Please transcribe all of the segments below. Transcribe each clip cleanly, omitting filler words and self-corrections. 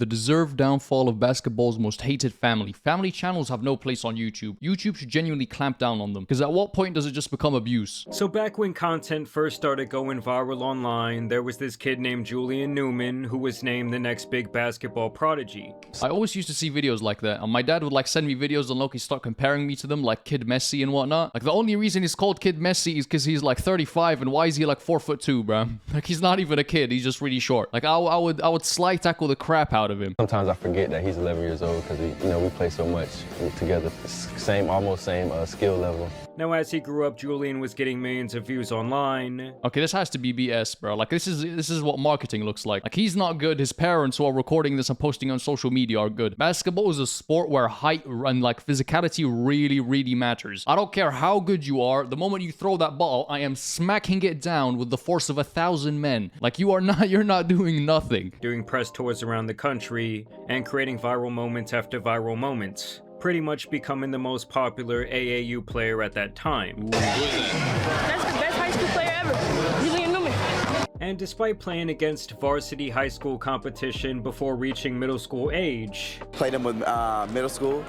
The deserved downfall of basketball's most hated family. Family channels have no place on YouTube. YouTube should genuinely clamp down on them, because at what point does it just become abuse? So back when content first started going viral online, there was this kid named Julian Newman who was named the next big basketball prodigy. I always used to see videos like that, and my dad would like send me videos and Loki start comparing me to them, like Kid Messi and whatnot. Like the only reason he's called Kid Messi is because he's like 35, and why is he like 4'2", bro? Like he's not even a kid, he's just really short. Like I would slide tackle the crap out of him. Sometimes I forget that he's 11 years old because we play so much together. Almost same skill level. Now as he grew up, Julian was getting millions of views online. Okay, this has to be BS, bro. Like this is what marketing looks like. Like he's not good. His parents who are recording this and posting on social media are good. Basketball is a sport where height and like physicality really matters. I don't care how good you are. The moment you throw that ball, I am smacking it down with the force of 1,000 men. Like you're not doing nothing. Doing press tours around the country and creating viral moments after viral moments. Pretty much becoming the most popular AAU player at that time. That's the best high school player ever, Julian Newman. And despite playing against varsity high school competition before reaching middle school age. Played him with middle school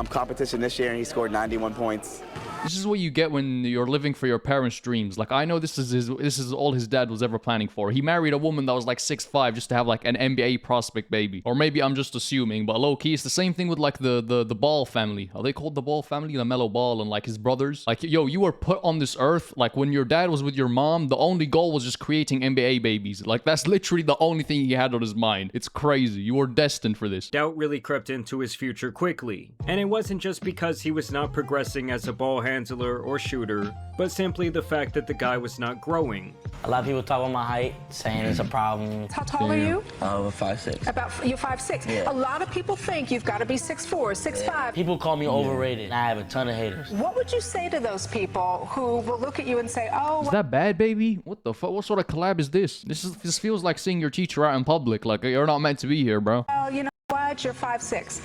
competition this year and he scored 91 points. This is what you get when you're living for your parents' dreams. Like, I know this is all his dad was ever planning for. He married a woman that was like 6'5" just to have like an NBA prospect baby. Or maybe I'm just assuming, but low-key, it's the same thing with like the Ball family. Are they called the Ball family? The Mellow Ball and like his brothers. Like, yo, you were put on this earth. Like, when your dad was with your mom, the only goal was just creating NBA babies. Like, that's literally the only thing he had on his mind. It's crazy. You were destined for this. Doubt really crept into his future quickly. And it wasn't just because he was not progressing as a ball handler or shooter, but simply the fact that the guy was not growing. A lot of people talk about my height, saying it's a problem. How tall are you? 5'6". You're 5'6". Yeah. A lot of people think you've got to be 6'4", 6'5". People call me overrated. I have a ton of haters. What would you say to those people who will look at you and say, oh... Is that bad, baby? What the fuck? What sort of collab is this? This feels like seeing your teacher out in public. Like, you're not meant to be here, bro. Oh, you know what? You're 5'6".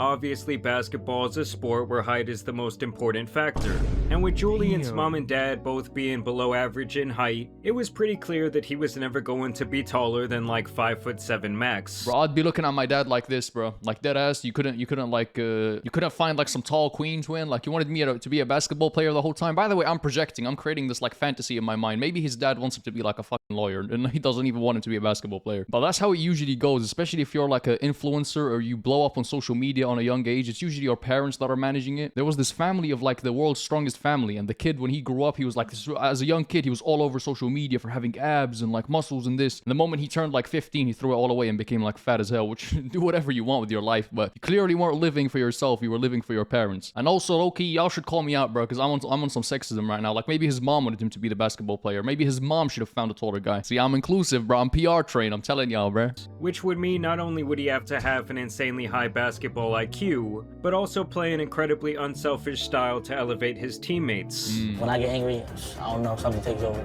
Obviously, basketball is a sport where height is the most important factor. And with Julian's mom and dad both being below average in height, it was pretty clear that he was never going to be taller than like 5'7" max. Bro, I'd be looking at my dad like this, bro. Like dead ass. You couldn't find like some tall queen twin. Like you wanted me to be a basketball player the whole time. By the way, I'm projecting. I'm creating this like fantasy in my mind. Maybe his dad wants him to be like a fucking lawyer, and he doesn't even want him to be a basketball player. But that's how it usually goes, especially if you're like an influencer or you blow up on social media on a young age. It's usually your parents that are managing it. There was this family of like the world's strongest family, and the kid, when he grew up, he was like this, as a young kid, he was all over social media for having abs and like muscles and this. And the moment he turned like 15, he threw it all away and became like fat as hell, which do whatever you want with your life, but you clearly weren't living for yourself, you were living for your parents. And also, low-key, y'all should call me out, bro, because I'm on some sexism right now. Like maybe his mom wanted him to be the basketball player. Maybe his mom should have found a taller guy. See, I'm inclusive, bro. I'm PR trained. I'm telling y'all, bro. Which would mean not only would he have to have an insanely high basketball IQ, but also play an incredibly unselfish style to elevate his teammates. When I get angry, I don't know, something takes over.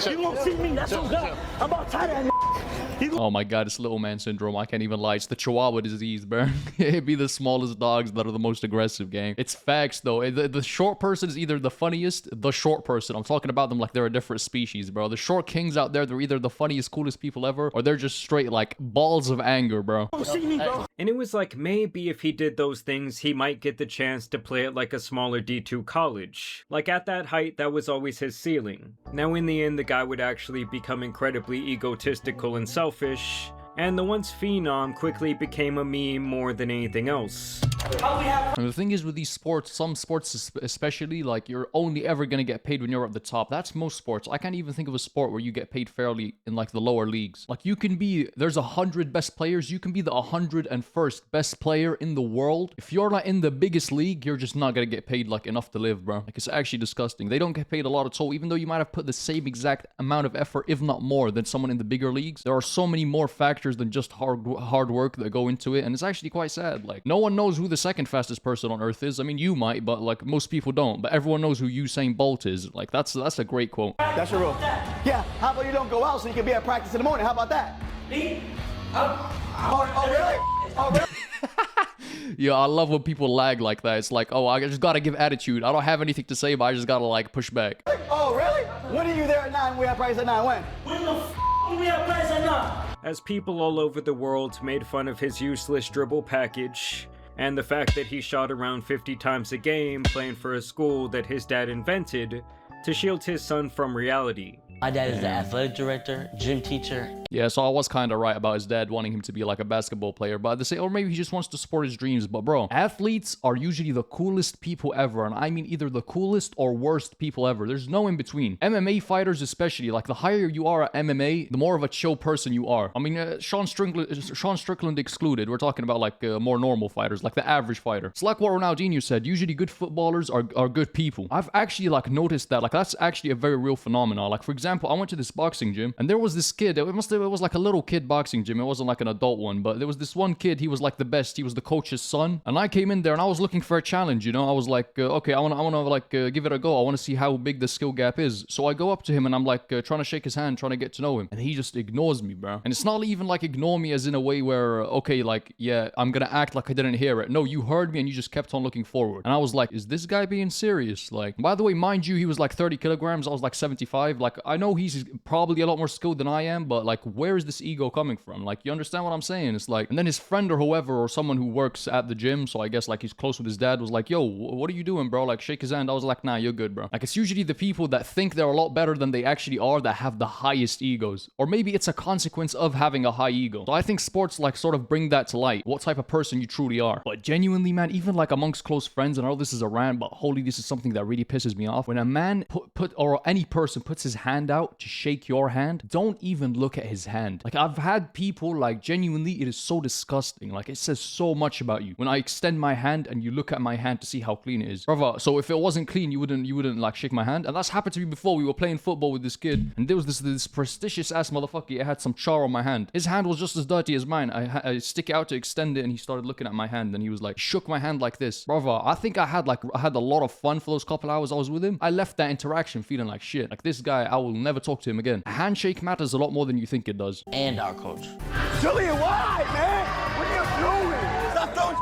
You won't see me, that's so good. I'm about tired of Oh my god, it's little man syndrome. I can't even lie. It's the Chihuahua disease, bro. It'd be the smallest dogs that are the most aggressive, gang. It's facts, though. The short person is either the funniest, the short person. I'm talking about them like they're a different species, bro. The short kings out there, they're either the funniest, coolest people ever, or they're just straight, like, balls of anger, bro. And it was like, maybe if he did those things, he might get the chance to play at like a smaller D2 college. Like at that height, that was always his ceiling. Now in the end, the guy would actually become incredibly egotistical and selfish, and the once phenom quickly became a meme more than anything else. And the thing is with these sports, some sports especially, like you're only ever gonna get paid when you're at the top. That's most sports. I can't even think of a sport where you get paid fairly in like the lower leagues. Like you can be, there's 100 best players, you can be the 101st best player in the world. If you're not in the biggest league, you're just not gonna get paid like enough to live, bro. Like it's actually disgusting. They don't get paid a lot at all, even though you might have put the same exact amount of effort, if not more, than someone in the bigger leagues. There are so many more factors than just hard work that go into it, and it's actually quite sad. Like no one knows who the second fastest person on earth is. I mean, you might, but like most people don't. But everyone knows who Usain Bolt is. Like that's a great quote. That's your rule. Yeah, how about you don't go out so you can be at practice in the morning? How about that? Me? Oh, really? Oh, really? Yeah, I love when people lag like that. It's like, oh, I just gotta give attitude. I don't have anything to say, but I just gotta like push back. Oh, really? When are you there at 9? We have practice at 9. When? When the f we have practice at 9? As people all over the world made fun of his useless dribble package, and the fact that he shot around 50 times a game playing for a school that his dad invented to shield his son from reality. My dad is the athletic director, gym teacher. Yeah, so I was kind of right about his dad wanting him to be like a basketball player, but they say, or maybe he just wants to support his dreams. But bro, athletes are usually the coolest people ever, and I mean either the coolest or worst people ever. There's no in between. MMA fighters especially, like the higher you are at MMA, the more of a chill person you are. I mean, Sean Strickland excluded. We're talking about like more normal fighters, like the average fighter. It's like what Ronaldinho said. Usually good footballers are good people. I've actually like noticed that. Like that's actually a very real phenomenon. Like for example, I went to this boxing gym and there was this kid. It was like a little kid boxing gym. It wasn't like an adult one, but there was this one kid. He was like the best. He was the coach's son. And I came in there and I was looking for a challenge. You know, I was like, okay, I want to like give it a go. I want to see how big the skill gap is. So I go up to him and I'm like trying to shake his hand, trying to get to know him, and he just ignores me, bro. And it's not even like ignore me as in a way where okay, like yeah, I'm gonna act like I didn't hear it. No, you heard me and you just kept on looking forward. And I was like, is this guy being serious? Like, by the way, mind you, he was like 30 kilograms. I was like 75. Like, I know he's probably a lot more skilled than I am, but like, where is this ego coming from? Like, you understand what I'm saying? It's like, and then his friend or whoever, or someone who works at the gym, so I guess like he's close with his dad, was like, yo, what are you doing, bro? Like, shake his hand. I was like, nah, you're good, bro. Like, it's usually the people that think they're a lot better than they actually are that have the highest egos. Or maybe it's a consequence of having a high ego. So I think sports like sort of bring that to light, what type of person you truly are. But genuinely, man, even like amongst close friends, and I know this is a rant, but holy, this is something that really pisses me off. When a man or any person puts his hand out to shake your hand, don't even look at his hand. Like, I've had people, like, genuinely, it is so disgusting. Like, it says so much about you when I extend my hand and you look at my hand to see how clean it is, brother. So if it wasn't clean, you wouldn't like shake my hand. And that's happened to me before. We were playing football with this kid, and there was this prestigious ass motherfucker. It had some char on my hand. His hand was just as dirty as mine. I stick it out to extend it, and he started looking at my hand, and he was like, shook my hand like this, brother. I think I had a lot of fun for those couple hours I was with him. I left that interaction feeling like shit. Like, this guy, I will never talk to him again. A handshake matters a lot more than you think it does. And our coach. Julian, why, man? What are you doing? Stop throwing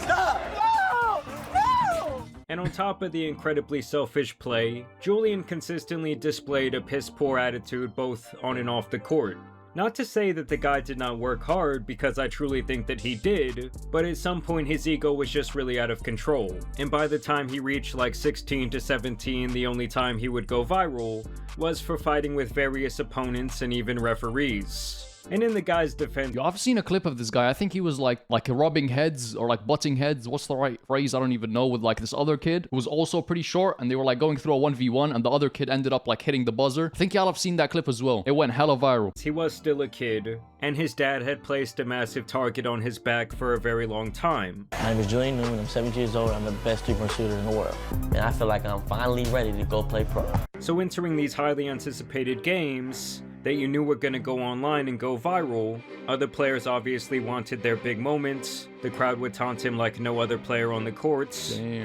Stop! No! No! And on top of the incredibly selfish play, Julian consistently displayed a piss-poor attitude both on and off the court. Not to say that the guy did not work hard, because I truly think that he did, but at some point his ego was just really out of control. And by the time he reached like 16 to 17, the only time he would go viral was for fighting with various opponents and even referees. And in the guy's defense, Yo, I've seen a clip of this guy. I think he was like rubbing heads or like butting heads. What's the right phrase? I don't even know. With like this other kid who was also pretty short, and they were like going through a 1v1, and the other kid ended up like hitting the buzzer. I think y'all have seen that clip as well. It went hella viral. he was still a kid, and his dad had placed a massive target on his back for a very long time. My name is Julian Newman. I'm 17 years old. I'm the best three-point shooter in the world. And I feel like I'm finally ready to go play pro. So entering these highly anticipated games that you knew were gonna go online and go viral, other players obviously wanted their big moments. The crowd would taunt him like no other player on the courts. Damn.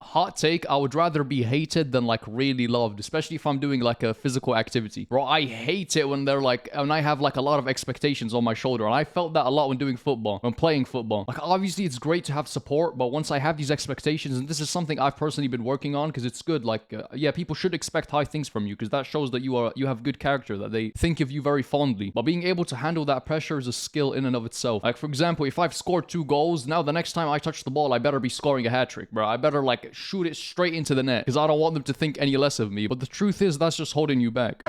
Hot take, I would rather be hated than like really loved, especially if I'm doing like a physical activity. Bro, I hate it when they're like, when I have like a lot of expectations on my shoulder, and I felt that a lot when doing football, when playing football. Like, obviously it's great to have support, but once I have these expectations, and this is something I've personally been working on, because it's good, like, yeah, people should expect high things from you, because that shows that you have good character, that they think of you very fondly. But being able to handle that pressure is a skill in and of itself. Like, for example, if I've scored 2 goals, now the next time I touch the ball, I better be scoring a hat trick, bro. I better like shoot it straight into the net, because I don't want them to think any less of me. But the truth is, that's just holding you back.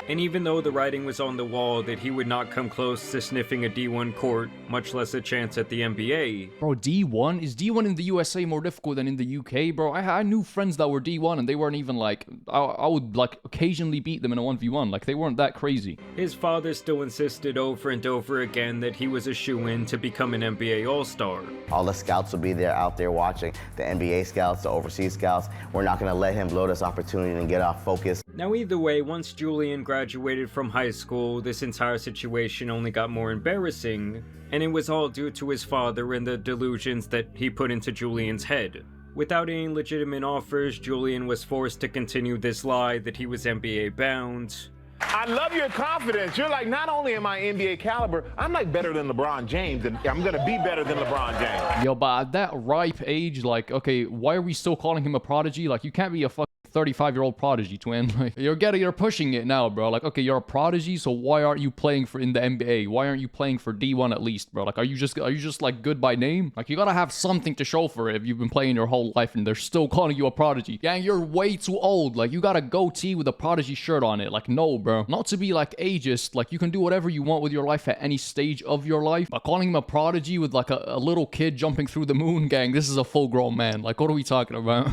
And even though the writing was on the wall that he would not come close to sniffing a D1 court, much less a chance at the NBA. Bro, D1? Is D1 in the USA more difficult than in the UK, bro? I knew friends that were D1 and they weren't even like, I would like occasionally beat them in a 1v1. Like, they weren't that crazy. His father still insisted over and over again that he was a shoo-in to become an NBA All-Star. All the scouts will be there out there watching, the NBA scouts, the overseas scouts. We're not gonna let him blow this opportunity and get off focus. Now either way, once Julian graduated from high school, this entire situation only got more embarrassing, and it was all due to his father and the delusions that he put into Julian's head. Without any legitimate offers, Julian was forced to continue this lie that he was NBA bound, I love your confidence. You're like, not only am I NBA caliber, I'm like better than LeBron James, and I'm gonna be better than LeBron James. Yo, but at that ripe age, like, okay, why are we still calling him a prodigy? Like, you can't be a fucking 35-year-old prodigy, twin. Like, you're pushing it now, bro. Like, okay, you're a prodigy, so why aren't you playing for in the NBA? Why aren't you playing for D1 at least, bro? Like, are you just like good by name? Like, you gotta have something to show for it if you've been playing your whole life and they're still calling you a prodigy. Gang, you're way too old. Like, you got a goatee with a prodigy shirt on it. Like, no, bro. Not to be like ageist. Like, you can do whatever you want with your life at any stage of your life. But calling him a prodigy with like a little kid jumping through the moon, gang, this is a full-grown man. Like, what are we talking about?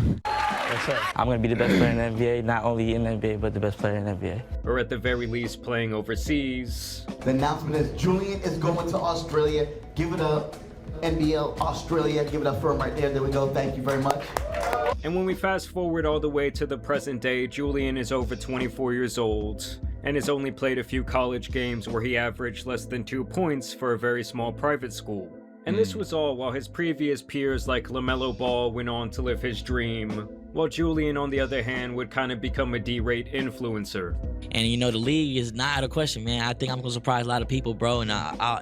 I'm going to be the best player in the NBA, not only in the NBA, but the best player in the NBA. Or at the very least, playing overseas. The announcement is Julian is going to Australia. Give it up, NBL Australia. Give it up for him right there. There we go. Thank you very much. And when we fast forward all the way to the present day, Julian is over 24 years old and has only played a few college games where he averaged less than 2 points for a very small private school. And this was all while his previous peers like LaMelo Ball went on to live his dream, while Julian, on the other hand, would kind of become a D-rate influencer. And, you know, the league is not out of question, man. I think I'm going to surprise a lot of people, bro. And,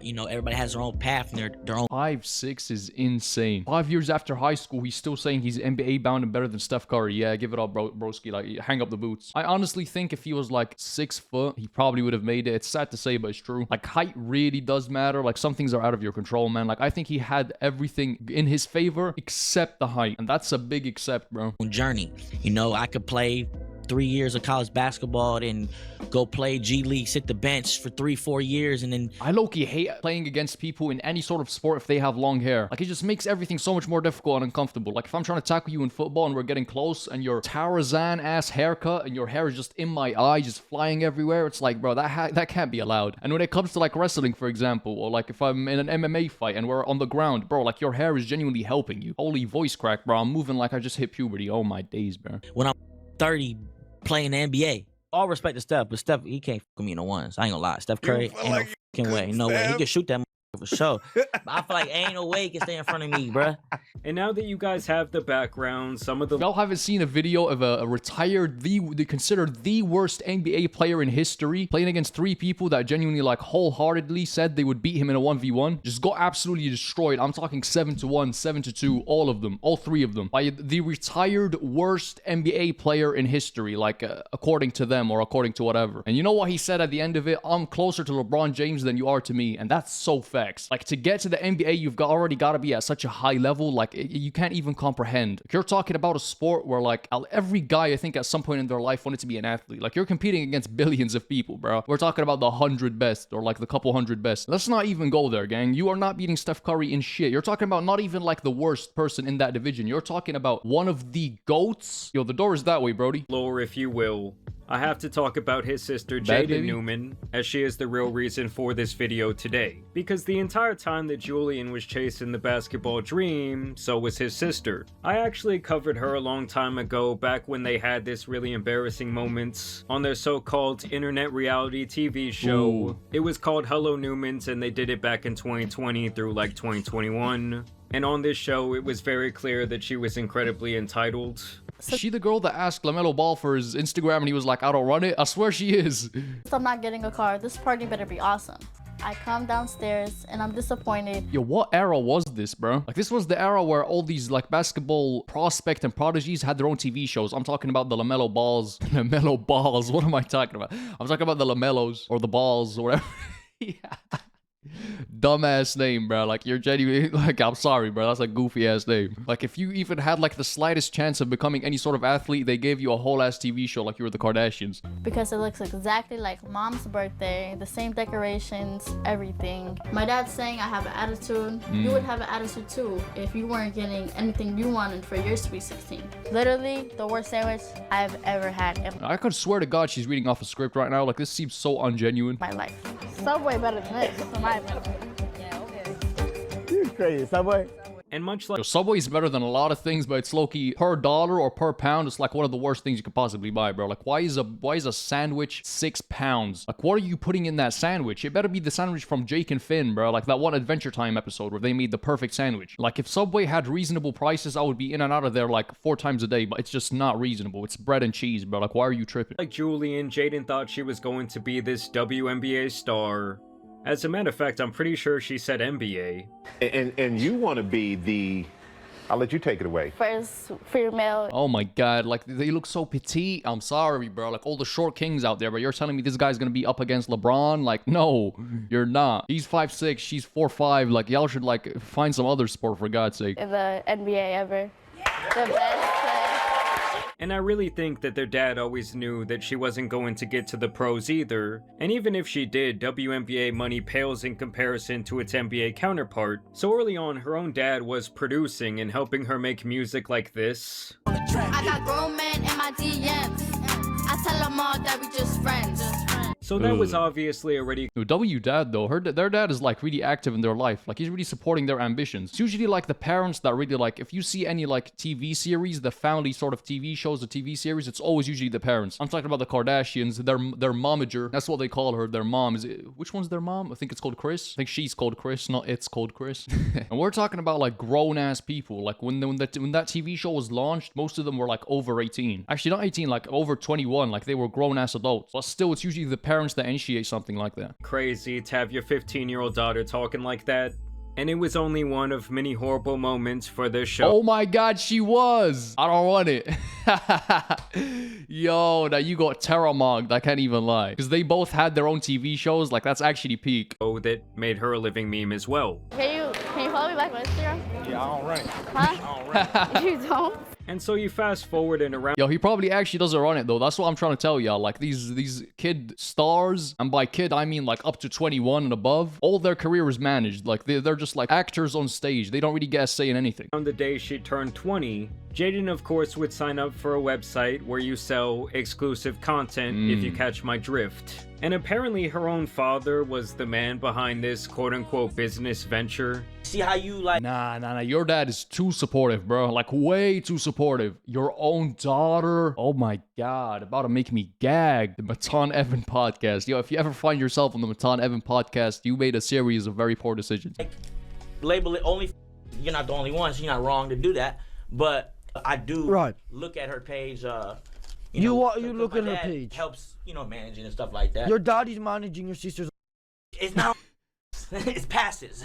you know, everybody has their own path and their own... 5'6" is insane. 5 years after high school, he's still saying he's NBA bound and better than Steph Curry. Yeah, give it up, broski. Like, hang up the boots. I honestly think if he was like 6 foot, he probably would have made it. It's sad to say, but it's true. Like, height really does matter. Like, some things are out of your control, man. Like, I think he had everything in his favor except the height. And that's a big except, bro. Journey. You know, I could play 3 years of college basketball, then go play G League, sit the bench for 3-4 years, and then... I low-key hate playing against people in any sort of sport if they have long hair. Like, it just makes everything so much more difficult and uncomfortable. Like, if I'm trying to tackle you in football and we're getting close and your Tarzan-ass haircut and your hair is just in my eye, just flying everywhere, it's like, bro, that can't be allowed. And when it comes to, like, wrestling, for example, or, like, if I'm in an MMA fight and we're on the ground, bro, like, your hair is genuinely helping you. Holy voice crack, bro. I'm moving like I just hit puberty. Oh, my days, bro. When I'm 30, playing the NBA. All respect to Steph, but Steph, he can't fuck me in the ones. I ain't gonna lie. Steph Curry, ain't no fucking way. No way. He can shoot that for sure. But I feel like ain't no way he can stay in front of me, bruh. And now that you guys have the background, some of the... Y'all haven't seen a video of a retired, considered the worst NBA player in history, playing against 3 people that genuinely, like, wholeheartedly said they would beat him in a 1v1. Just got absolutely destroyed. I'm talking 7-1, 7-2, all of them. All 3 of them. By the retired worst NBA player in history, like, according to them or according to whatever. And you know what he said at the end of it? I'm closer to LeBron James than you are to me. And that's so facts. Like, to get to the NBA, you've already got to be at such a high level. Like, you can't even comprehend. You're talking about a sport where, like, every guy, I think, at some point in their life wanted to be an athlete. Like, you're competing against billions of people, bro. We're talking about the 100 best or, like, the couple 100 best. Let's not even go there, gang. You are not beating Steph Curry in shit. You're talking about not even, like, the worst person in that division. You're talking about one of the GOATs. Yo, the door is that way, Brody. Lore, if you will. I have to talk about his sister Jaden Newman, as she is the real reason for this video today. Because the entire time that Julian was chasing the basketball dream, so was his sister. I actually covered her a long time ago, back when they had this really embarrassing moments on their so-called internet reality TV show. Ooh. It was called Hello Newmans, and they did it back in 2020 through like 2021. And on this show, it was very clear that she was incredibly entitled. Is she the girl that asked LaMelo Ball for his Instagram and he was like, I don't run it? I swear she is. I'm not getting a car. This party better be awesome. I come downstairs and I'm disappointed. Yo, what era was this, bro? Like, this was the era where all these, like, basketball prospect and prodigies had their own TV shows. I'm talking about the LaMelo Balls. LaMelo Balls. What am I talking about? I'm talking about the LaMelos or the Balls or whatever. Yeah. Dumbass name, bro. Like, you're genuinely, like, I'm sorry, bro. That's a goofy ass name. Like, if you even had, like, the slightest chance of becoming any sort of athlete, they gave you a whole ass TV show like you were the Kardashians. Because it looks exactly like mom's birthday, the same decorations, everything. My dad's saying I have an attitude. You would have an attitude too if you weren't getting anything you wanted for your Sweet 16. Literally the worst sandwich I've ever had. I could swear to God she's reading off a script right now. Like, this seems so ungenuine. My life. Subway better than this, in my opinion. You're crazy, Subway. And much like Subway's better than a lot of things, but it's low-key per dollar or per pound. It's like one of the worst things you could possibly buy, bro. Like, why is a sandwich 6 pounds? Like, what are you putting in that sandwich? It better be the sandwich from Jake and Finn, bro. Like that one Adventure Time episode where they made the perfect sandwich. Like, if Subway had reasonable prices, I would be in and out of there like 4 times a day, but it's just not reasonable. It's bread and cheese, bro. Like, why are you tripping? Like Julian, Jaden thought she was going to be this WNBA star. As a matter of fact, I'm pretty sure she said NBA. And you want to be the... I'll let you take it away. First female. Oh my god, like they look so petite. I'm sorry, bro. Like all the short kings out there, but you're telling me this guy's gonna be up against LeBron? Like, no, you're not. He's 5'6", she's 4'5". Like, y'all should like find some other sport for God's sake. In the NBA ever. The best. And I really think that their dad always knew that she wasn't going to get to the pros either. And even if she did, WNBA money pales in comparison to its NBA counterpart. So early on, her own dad was producing and helping her make music like this. I got grown men in my DMs. I tell them all that we just friends. So that was obviously already... W dad though, their dad is like really active in their life. Like he's really supporting their ambitions. It's usually like the parents that really like, if you see any like TV series, the family sort of TV shows, the TV series, it's always usually the parents. I'm talking about the Kardashians, their momager. That's what they call her, their mom. Which one's their mom? I think it's called Chris. I think she's called Chris, not it's called Chris. And we're talking about like grown ass people. Like when that TV show was launched, most of them were like over 18. Actually not 18, like over 21. Like they were grown ass adults. But still, it's usually the parents that initiate something like that. Crazy to have your 15-year-old daughter talking like that. And it was only one of many horrible moments for this show. Oh my god, she was! I don't want it. Yo, now you got terramogged, I can't even lie. Because they both had their own TV shows, like that's actually peak. Oh, that made her a living meme as well. Can you follow me back on Instagram? Yeah, all right. Huh? All right. You don't? And so you fast forward and around... Yo, he probably actually doesn't run it though. That's what I'm trying to tell y'all. Like these kid stars, and by kid I mean like up to 21 and above, all their career is managed. Like they're just like actors on stage. They don't really get a say in anything. On the day she turned 20, Jaden of course would sign up for a website where you sell exclusive content, if you catch my drift. And apparently her own father was the man behind this quote-unquote business venture. See how you like... Nah. Your dad is too supportive, bro. Like way too supportive. Your own daughter. Oh my god. About to make me gag. The Matan Evan podcast. Yo, if you ever find yourself on the Matan Evan podcast, you made a series of very poor decisions. Label it only... You're not the only one, so you're not wrong to do that. But I do look at her page... You look at her page. Helps, managing and stuff like that. Your daddy's managing your sister's... It's not... It's passes.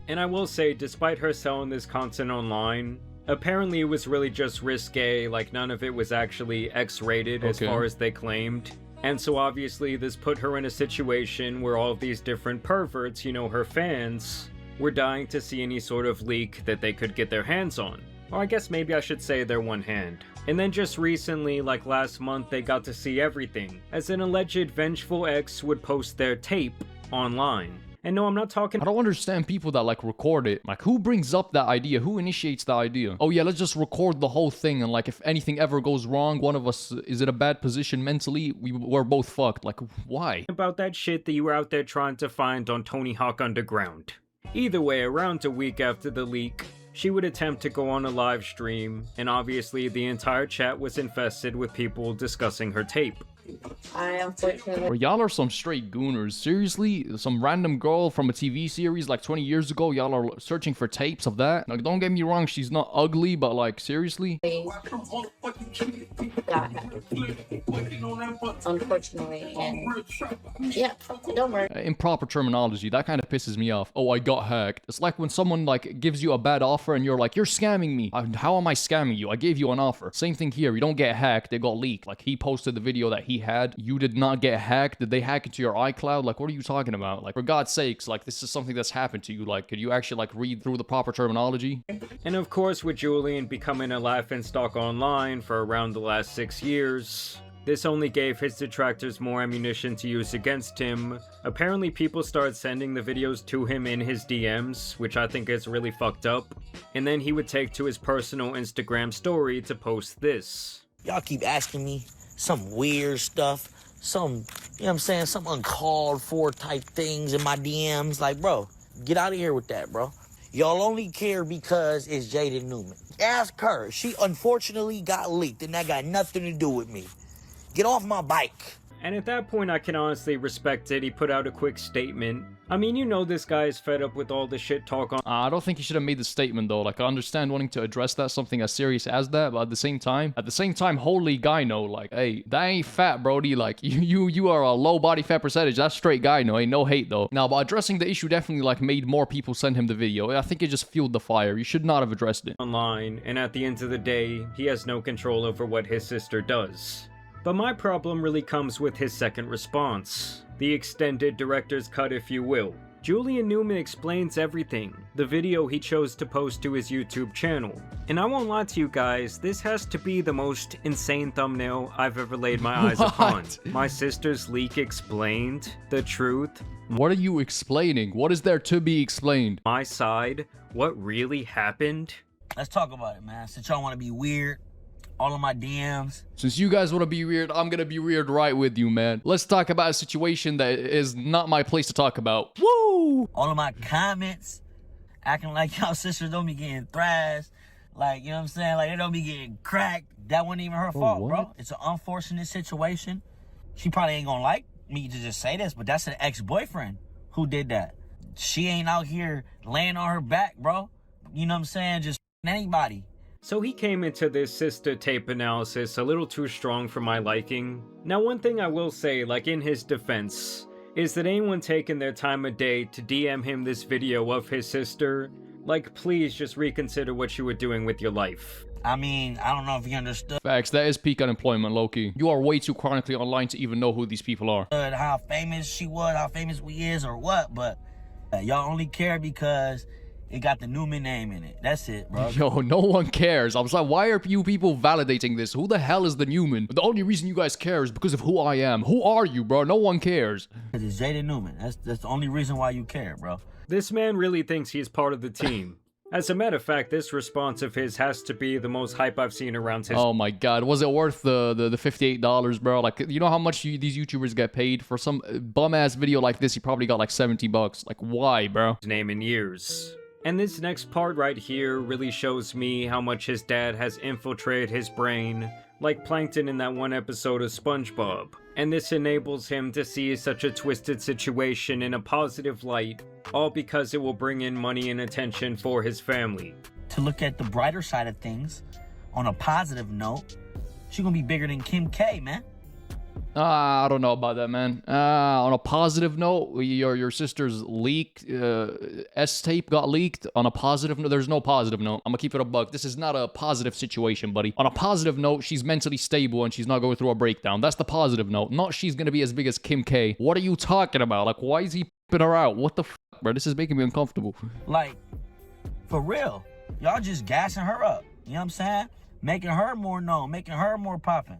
And I will say, despite her selling this content online, apparently it was really just risque, like none of it was actually X-rated as far as they claimed. And so obviously this put her in a situation where all of these different perverts, her fans, were dying to see any sort of leak that they could get their hands on. Or I guess maybe I should say their one hand. And then just recently, like last month, they got to see everything, as an alleged vengeful ex would post their tape online. And no, I'm not talking... I don't understand people that like record it. Like, who brings up that idea? Who initiates the idea? Oh yeah, let's just record the whole thing, and like if anything ever goes wrong, one of us is in a bad position mentally, we're both fucked. Like, why? About that shit that you were out there trying to find on Tony Hawk Underground. Either way, around a week after the leak, she would attempt to go on a live stream, and obviously the entire chat was infested with people discussing her tape. I unfortunately... Or y'all are some straight gooners. Seriously? Some random girl from a TV series like 20 years ago, y'all are searching for tapes of that? Like, don't get me wrong, she's not ugly, but like, seriously? Unfortunately, and yeah, don't worry. Improper terminology, that kind of pisses me off. Oh, I got hacked. It's like when someone like gives you a bad offer and you're like, you're scamming me. How am I scamming you? I gave you an offer. Same thing here. You don't get hacked, it got leaked. Like, he posted the video that he had. You did not get hacked. Did they hack into your iCloud? Like, what are you talking about? Like, for God's sakes, like, this is something that's happened to you. Like, could you actually like read through the proper terminology? And of course, with Julian becoming a laughingstock online for around the last 6 years, this only gave his detractors more ammunition to use against him. Apparently people started sending the videos to him in his DMs, which I think is really fucked up. And then he would take to his personal Instagram story to post this. Y'all keep asking me some weird stuff, some uncalled for type things in my DMs. Like, bro, get out of here with that, bro. Y'all only care because it's Jaden Newman. Ask her. She unfortunately got leaked, and that got nothing to do with me. Get off my bike. And at that point, I can honestly respect it. He put out a quick statement. I mean, you know this guy is fed up with all the shit talk on. I don't think he should have made the statement though. Like, I understand wanting to address that, something as serious as that, but at the same time, holy guy, no, like, hey, that ain't fat, Brody. Like, you are a low body fat percentage. That's straight guy, no, ain't no hate though. Now, but addressing the issue definitely like made more people send him the video. I think it just fueled the fire. You should not have addressed it online, and at the end of the day, he has no control over what his sister does. But my problem really comes with his second response. The extended director's cut, if you will. Julian Newman explains everything, the video he chose to post to his YouTube channel. And I won't lie to you guys, this has to be the most insane thumbnail I've ever laid my eyes upon. My sister's leak explained the truth. What are you explaining? What is there to be explained? My side, what really happened? Let's talk about it, man. Since y'all want to be weird, all of my DMs. Since you guys want to be weird, I'm gonna be weird right with you, man. Let's talk about a situation that is not my place to talk about. Woo! All of my comments, acting like y'all sisters don't be getting thrashed. Like, you know what I'm saying? Like, they don't be getting cracked. That wasn't even her fault, bro. It's an unfortunate situation. She probably ain't gonna like me to just say this, but that's an ex-boyfriend who did that. She ain't out here laying on her back, bro. You know what I'm saying? Just anybody. So he came into this sister tape analysis a little too strong for my liking. Now, one thing I will say, like in his defense, is that anyone taking their time of day to DM him this video of his sister, like, please just reconsider what you were doing with your life. I mean, I don't know if you understood. Facts, that is peak unemployment, low-key. You are way too chronically online to even know who these people are. How famous she was, how famous we is, or what, but y'all only care because it got the Newman name in it. That's it, bro. Yo, no one cares. I was like, why are you people validating this? Who the hell is the Newman? The only reason you guys care is because of who I am. Who are you, bro? No one cares. It's Jaden Newman. That's the only reason why you care, bro. This man really thinks he's part of the team. As a matter of fact, this response of his has to be the most hype I've seen around his— Oh my god, was it worth the $58, bro? Like, you know how much these YouTubers get paid? For some bum-ass video like this, he probably got like $70. Like, why, bro? Name in years. And this next part right here really shows me how much his dad has infiltrated his brain, like Plankton in that one episode of SpongeBob. And this enables him to see such a twisted situation in a positive light, all because it will bring in money and attention for his family. To look at the brighter side of things, on a positive note, she's gonna be bigger than Kim K, man. I don't know about that, man. On a positive note, your sister's leak, S-tape got leaked. On a positive note, there's no positive note. I'm gonna keep it a buck. This is not a positive situation, buddy. On a positive note, she's mentally stable and she's not going through a breakdown. That's the positive note. Not she's gonna be as big as Kim K. What are you talking about? Like, why is he p***ing her out? What the f***, bro? This is making me uncomfortable. Like, for real. Y'all just gassing her up. You know what I'm saying? Making her more known, making her more popping.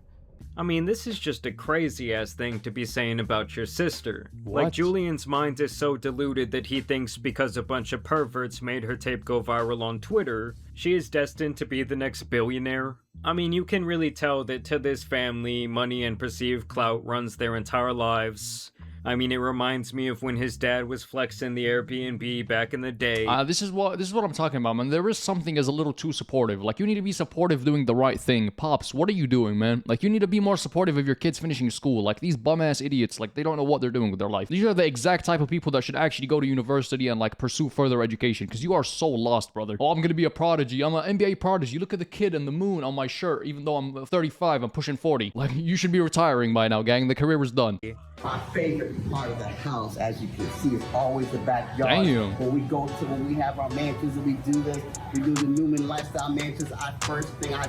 I mean, this is just a crazy-ass thing to be saying about your sister. What? Like, Julian's mind is so deluded that he thinks because a bunch of perverts made her tape go viral on Twitter, she is destined to be the next billionaire. I mean, you can really tell that to this family, money and perceived clout runs their entire lives. I mean, it reminds me of when his dad was flexing the Airbnb back in the day. This is what I'm talking about, man. There is something as a little too supportive. Like, you need to be supportive doing the right thing. Pops, what are you doing, man? Like, you need to be more supportive of your kids finishing school. Like, these bum-ass idiots, like, they don't know what they're doing with their life. These are the exact type of people that should actually go to university and, like, pursue further education. Because you are so lost, brother. Oh, I'm gonna be a prodigy. I'm an NBA prodigy. Look at the kid and the moon on my shirt. Even though I'm 35, I'm pushing 40. Like, you should be retiring by now, gang. The career is done. My favorite part of the house, as you can see, is always the backyard. Damn. When we have our mansions and we do the Newman lifestyle mansions,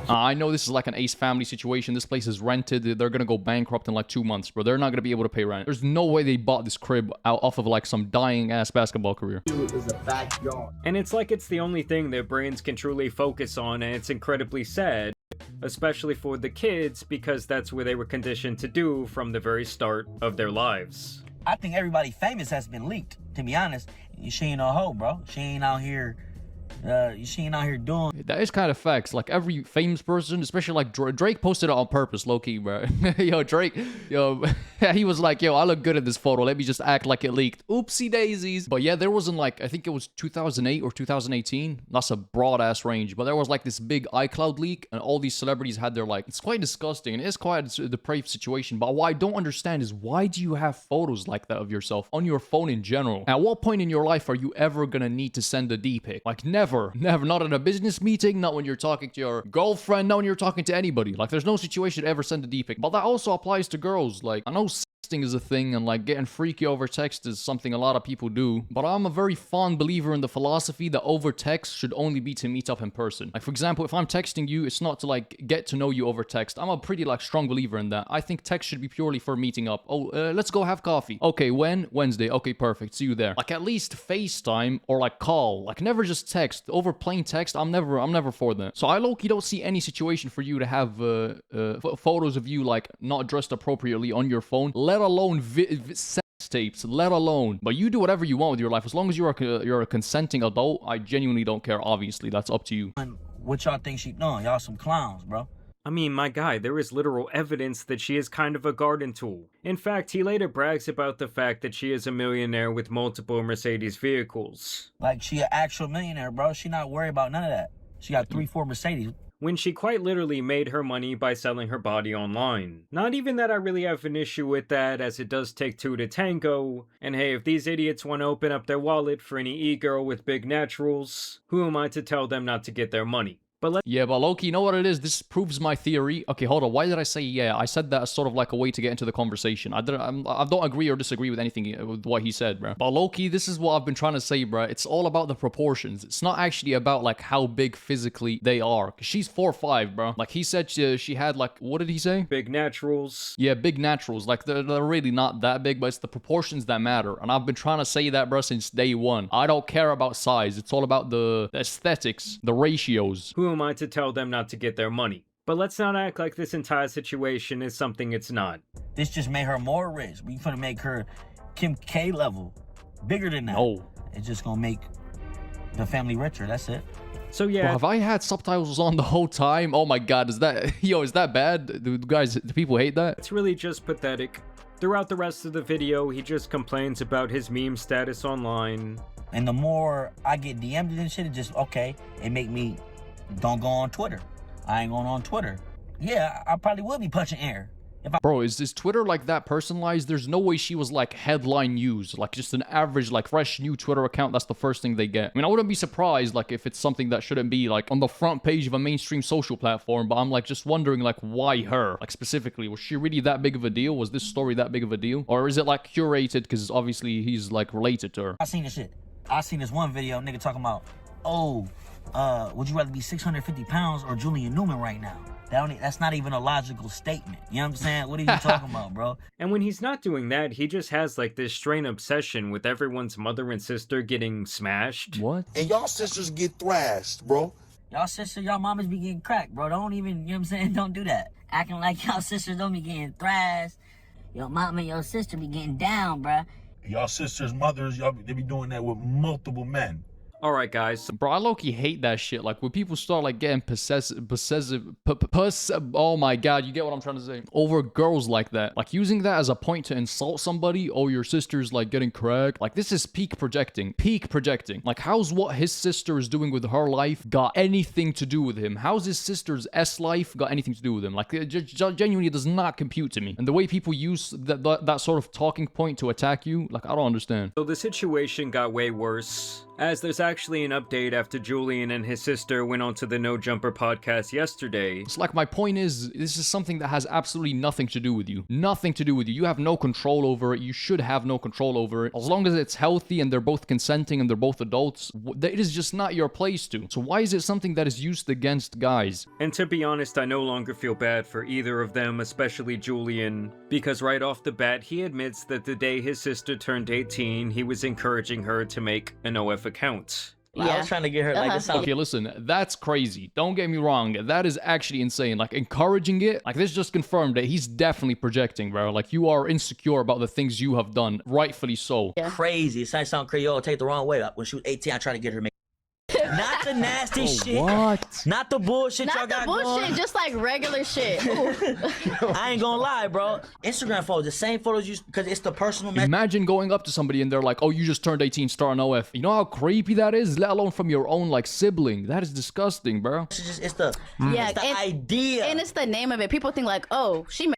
I know this is like an Ace family situation. This place is rented. They're gonna go bankrupt in like 2 months, bro. They're not gonna be able to pay rent. There's no way they bought this crib out off of like some dying ass basketball career. Is a backyard. And it's like it's the only thing their brains can truly focus on, and it's incredibly sad. Especially for the kids, because that's where they were conditioned to do from the very start of their lives. I think everybody famous has been leaked, to be honest. She ain't no hoe, bro. She ain't out here She ain't out here doing. That is kind of facts. Like every famous person, especially like Drake posted it on purpose, low key, bro. Yo, Drake, yo, he was like, yo, I look good in this photo. Let me just act like it leaked. Oopsie daisies. But yeah, there wasn't like, I think it was 2008 or 2018. That's a broad ass range. But there was like this big iCloud leak, and all these celebrities had their like, it's quite disgusting and it's quite a depraved situation. But what I don't understand is why do you have photos like that of yourself on your phone in general? At what point in your life are you ever gonna need to send a D pic? Like never, not at a business meeting, not when you're talking to your girlfriend, not when you're talking to anybody. Like there's no situation to ever send a D pic. But that also applies to girls. Like I know sexting is a thing and like getting freaky over text is something a lot of people do, but I'm a very fond believer in the philosophy that over text should only be to meet up in person. Like for example, if I'm texting you, it's not to like get to know you over text. I'm a pretty like strong believer in that. I think text should be purely for meeting up. Oh, let's go have coffee. Okay, when? Wednesday. Okay, perfect. See you there. Like at least FaceTime or like call. Like never just text. Over plain text, I'm never for that. So I low-key don't see any situation for you to have photos of you like not dressed appropriately on your phone, let alone sex tapes, let alone. But you do whatever you want with your life as long as you're a consenting adult. I genuinely don't care. Obviously, that's up to you. What y'all think she doing? Y'all some clowns, bro. I mean, my guy, there is literal evidence that she is kind of a garden tool. In fact, he later brags about the fact that she is a millionaire with multiple Mercedes vehicles. Like, she an actual millionaire, bro. She not worried about none of that. She got 3-4 Mercedes. When she quite literally made her money by selling her body online. Not even that I really have an issue with that, as it does take two to tango. And hey, if these idiots want to open up their wallet for any e-girl with big naturals, who am I to tell them not to get their money? But yeah, but Loki, you know what it is? This proves my theory. Okay, hold on. Why did I say yeah? I said that as sort of like a way to get into the conversation. I don't agree or disagree with anything with what he said, bro. But Loki, this is what I've been trying to say, bro. It's all about the proportions. It's not actually about like how big physically they are. Cause she's 4'5", bro. Like he said, she had like, what did he say? Big naturals. Yeah, big naturals. Like they're really not that big, but it's the proportions that matter. And I've been trying to say that, bro, since day one. I don't care about size. It's all about the aesthetics, the ratios. Who am I to tell them not to get their money? But let's not act like this entire situation is something it's not. This just made her more rich. We finna make her Kim K level. Bigger than that. No. It's just gonna make the family richer. That's it. So yeah. Bro, have I had subtitles on the whole time? Oh my god, is that bad? Do people hate that? It's really just pathetic. Throughout the rest of the video, he just complains about his meme status online. And the more I get DM'd and shit, it just, okay, it make me don't go on Twitter. I ain't going on Twitter. Yeah, I probably will be punching air. Bro, is Twitter like that personalized? There's no way she was like headline news, like just an average like fresh new Twitter account. That's the first thing they get. I mean, I wouldn't be surprised like if it's something that shouldn't be like on the front page of a mainstream social platform, but I'm like just wondering like why her? Like specifically, was she really that big of a deal? Was this story that big of a deal? Or is it like curated because obviously he's like related to her? I seen this shit. I seen this one video, nigga talking about, oh, would you rather be 650 pounds or Julian Newman right now? That's not even a logical statement. You know what I'm saying? What are you talking about, bro? And when he's not doing that, he just has like this strange obsession with everyone's mother and sister getting smashed. What? And y'all sisters get thrashed, bro. Y'all sisters, y'all mamas be getting cracked, bro. Don't even, you know what I'm saying? Don't do that. Acting like y'all sisters don't be getting thrashed. Your mama and your sister be getting down, bro. Y'all sisters, mothers, they be doing that with multiple men. Alright, guys. Bro, I low-key hate that shit. Like, when people start, like, getting possessive, oh my god, you get what I'm trying to say? Over girls like that. Like, using that as a point to insult somebody, oh, your sister's, like, getting cracked. Like, this is peak projecting. Peak projecting. Like, how's what his sister is doing with her life got anything to do with him? How's his sister's life got anything to do with him? Like, it genuinely does not compute to me. And the way people use that sort of talking point to attack you, like, I don't understand. So the situation got way worse, as there's actually an update after Julian and his sister went onto the No Jumper podcast yesterday. It's like, my point is, this is something that has absolutely nothing to do with you. Nothing to do with you. You have no control over it. You should have no control over it. As long as it's healthy and they're both consenting and they're both adults, it is just not your place to. So why is it something that is used against guys? And to be honest, I no longer feel bad for either of them, especially Julian, because right off the bat, he admits that the day his sister turned 18, he was encouraging her to make an OF account. Yeah. I was trying to get her like this. Okay, listen, that's crazy. Don't get me wrong. That is actually insane. Like, encouraging it, like, this just confirmed that he's definitely projecting, bro. Like, you are insecure about the things you have done. Rightfully so. Yeah. Crazy. It sounds crazy. Oh, take it the wrong way. When she was 18, I tried to get her. Not the nasty shit. What? Not the bullshit y'all Not the got bullshit, going. just like regular shit. Ooh. I ain't gonna lie, bro. Instagram photos, the same photos you, because it's the personal message. Imagine going up to somebody and they're like, oh, you just turned 18, star an OF. You know how creepy that is? Let alone from your own, like, sibling. That is disgusting, bro. It's the Yeah, it's the idea. And it's the name of it. People think like, oh, she made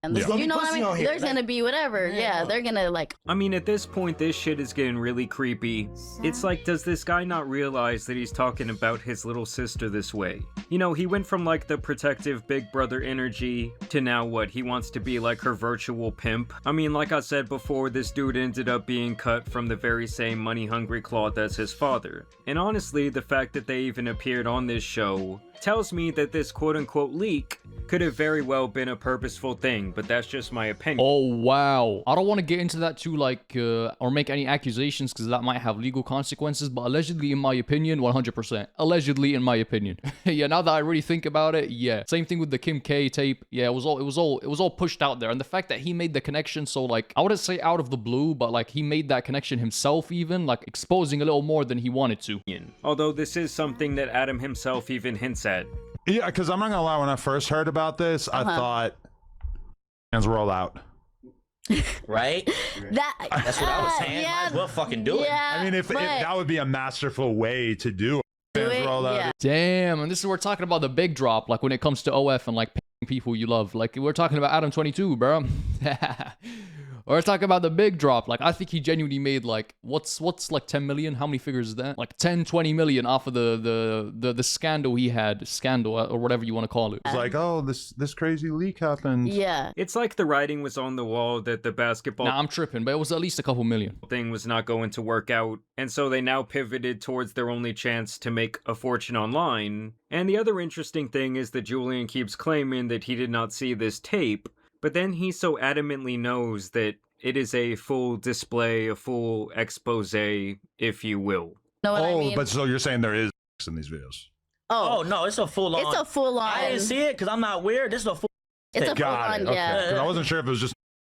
you know what I mean? There's gonna be whatever. Yeah, they're gonna like. I mean, at this point, this shit is getting really creepy. It's like, does this guy not realize that he's talking about his little sister this way? You know, he went from like the protective big brother energy to now what? He wants to be like her virtual pimp. I mean, like I said before, this dude ended up being cut from the very same money-hungry cloth as his father. And honestly, the fact that they even appeared on this show tells me that this quote-unquote leak could have very well been a purposeful thing, but that's just my opinion. Oh, wow. I don't want to get into that too, like, or make any accusations, because that might have legal consequences, but allegedly, in my opinion, 100%. Allegedly, in my opinion. Yeah, now that I really think about it, yeah. Same thing with the Kim K tape. Yeah, it was all pushed out there. And the fact that he made the connection so, like, I wouldn't say out of the blue, but, like, he made that connection himself even, like, exposing a little more than he wanted to. Although this is something that Adam himself even hints at. Yeah, because I'm not gonna lie, when I first heard about this, I thought hands roll out. Right? That's what I was saying. Might as well fucking do it. I mean, if that would be a masterful way to do it. Hands roll out. Damn, and this is we're talking about the big drop, like when it comes to OF and like people you love. Like we're talking about Adam 22, bro. We're talking about the big drop. Like, I think he genuinely made, like, what's like 10 million? How many figures is that? Like 10, 20 million off of the scandal he had. Scandal, or whatever you want to call it. It's like, oh, this crazy leak happened. Yeah. It's like the writing was on the wall that the basketball Nah, I'm tripping, but it was at least a couple million. Thing was not going to work out, and so they now pivoted towards their only chance to make a fortune online. And the other interesting thing is that Julian keeps claiming that he did not see this tape, but then he so adamantly knows that it is a full display, a full expose, if you will. Know what I mean? But so you're saying there is in these videos? Oh no, it's a full on. It's a full on. I didn't see it because I'm not weird. This is a full. It's a full on, yeah. 'Cause I wasn't sure if it was just.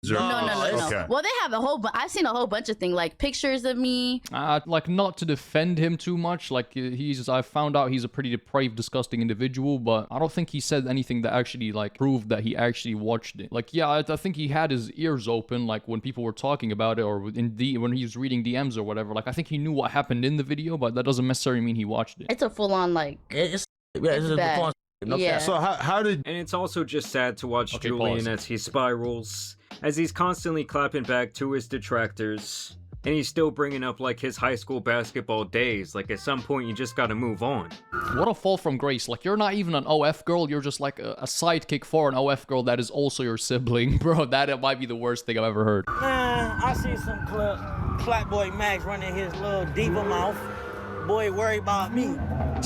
No. Okay. Well, they have a whole. I've seen a whole bunch of things, like pictures of me. Like, not to defend him too much. Like, I found out he's a pretty depraved, disgusting individual, but I don't think he said anything that actually, like, proved that he actually watched it. Like, yeah, I think he had his ears open, like, when people were talking about it, or when he was reading DMs or whatever. Like, I think he knew what happened in the video, but that doesn't necessarily mean he watched it. It's a full on, like. It's bad. Yeah. So how did? And it's also just sad to watch Julian pause. as he spirals, as he's constantly clapping back to his detractors, and he's still bringing up like his high school basketball days. Like at some point you just gotta move on. What a fall from grace. Like, you're not even an OF girl, you're just like a sidekick for an OF girl that is also your sibling. Bro, that might be the worst thing I've ever heard. Man, I see some Clap Boy Max running his little diva mouth. Boy, worry about me.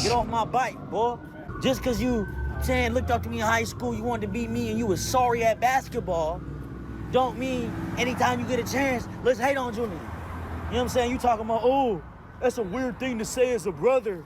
Get off my bike, boy. Just cause you looked up to me in high school, you wanted to beat me and you was sorry at basketball, don't mean anytime you get a chance, let's hate on Junior. You know what I'm saying? You talking about, oh, that's a weird thing to say as a brother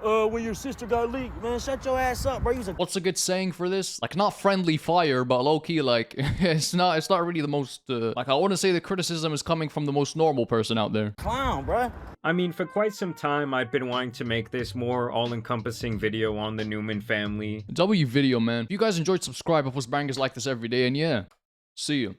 when your sister got leaked. Man, shut your ass up, bro. What's a good saying for this? Like, not friendly fire, but low-key, like, it's not really the most, like, I wouldn't say the criticism is coming from the most normal person out there. Clown, bro. I mean, for quite some time, I've been wanting to make this more all-encompassing video on the Newman family. W video, man. If you guys enjoyed, subscribe. I post bangers like this every day, and yeah, see you.